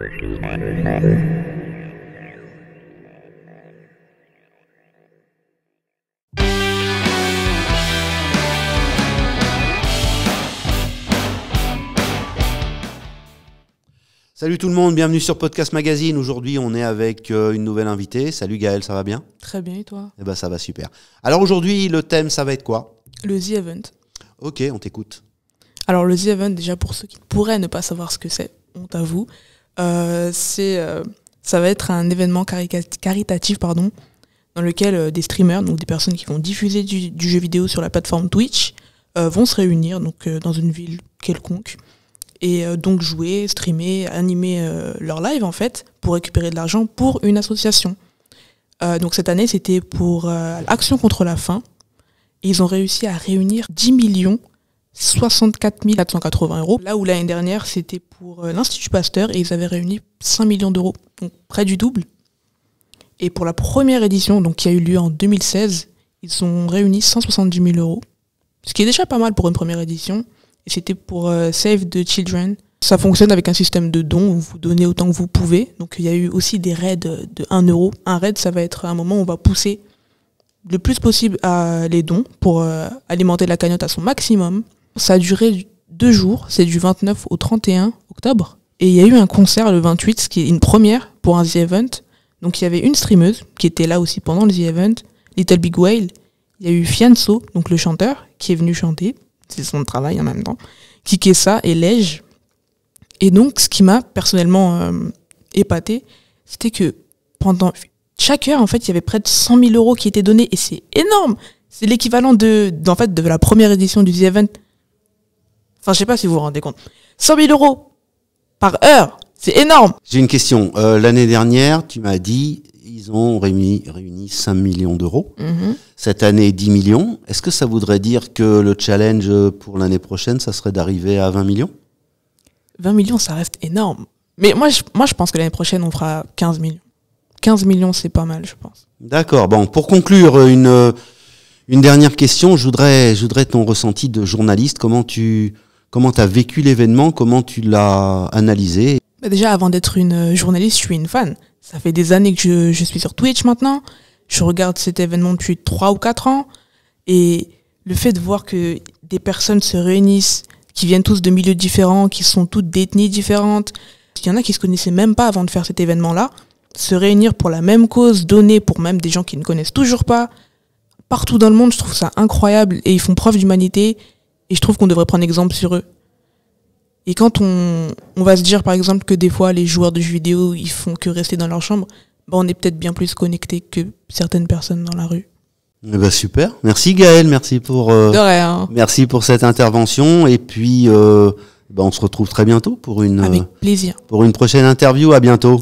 Salut tout le monde, bienvenue sur Podcast Magazine. Aujourd'hui, on est avec une nouvelle invitée. Salut Gaëlle, ça va bien? Très bien, et toi? Eh ben, ça va super. Alors aujourd'hui, le thème, ça va être quoi? Le The Event. Ok, on t'écoute. Alors le The Event, déjà pour ceux qui pourraient ne pas savoir ce que c'est, honte à vous, ça va être un événement caritatif dans lequel des streamers, donc des personnes qui vont diffuser du jeu vidéo sur la plateforme Twitch, vont se réunir dans une ville quelconque et donc jouer, streamer, animer leur live en fait pour récupérer de l'argent pour une association. Donc cette année c'était pour Action contre la faim et ils ont réussi à réunir 10 064 480 €, là où l'année dernière c'était pour l'Institut Pasteur et ils avaient réuni 5 millions d'euros, donc près du double. Et pour la première édition, donc qui a eu lieu en 2016, ils ont réuni 170 000 €, ce qui est déjà pas mal pour une première édition. Et c'était pour Save the Children. Ça fonctionne avec un système de dons où vous donnez autant que vous pouvez. Donc il y a eu aussi des raids de 1 €. Un raid, ça va être un moment où on va pousser le plus possible les dons pour alimenter la cagnotte à son maximum. Ça a duré 2 jours, c'est du 29 au 31 octobre. Et il y a eu un concert le 28, ce qui est une première pour un The Event. Donc il y avait une streameuse qui était là aussi pendant le The Event, Little Big Whale. Il y a eu Fianso, donc le chanteur, qui est venu chanter. C'est son travail en même temps. Kikessa et Lej. Et donc, ce qui m'a personnellement épaté, c'était que pendant chaque heure, en fait, il y avait près de 100 000 € qui étaient donnés. Et c'est énorme. C'est l'équivalent de la première édition du The Event. Enfin, je sais pas si vous vous rendez compte. 100 000 € par heure. C'est énorme. J'ai une question. L'année dernière, tu m'as dit, ils ont réuni 5 millions d'euros. Mm-hmm. Cette année, 10 millions. Est-ce que ça voudrait dire que le challenge pour l'année prochaine, ça serait d'arriver à 20 millions? 20 millions, ça reste énorme. Mais moi, je pense que l'année prochaine, on fera 15 millions. 15 millions, c'est pas mal, je pense. D'accord. Bon, pour conclure, une dernière question. Je voudrais ton ressenti de journaliste. Comment t'as vécu l'événement? Comment tu l'as analysé? Déjà, avant d'être une journaliste, je suis une fan. Ça fait des années que je suis sur Twitch maintenant. Je regarde cet événement depuis 3 ou 4 ans. Et le fait de voir que des personnes se réunissent, qui viennent tous de milieux différents, qui sont toutes d'ethnies différentes, il y en a qui se connaissaient même pas avant de faire cet événement-là, se réunir pour la même cause, donner pour même des gens qui ne connaissent toujours pas, partout dans le monde, je trouve ça incroyable. Et ils font preuve d'humanité. Et je trouve qu'on devrait prendre exemple sur eux. Et quand on va se dire par exemple que des fois les joueurs de jeux vidéo ils font que rester dans leur chambre, on est peut-être bien plus connectés que certaines personnes dans la rue. Eh ben super, merci Gaëlle, merci pour de rien. Merci pour cette intervention et puis on se retrouve très bientôt pour avec plaisir. Pour une prochaine interview. À bientôt.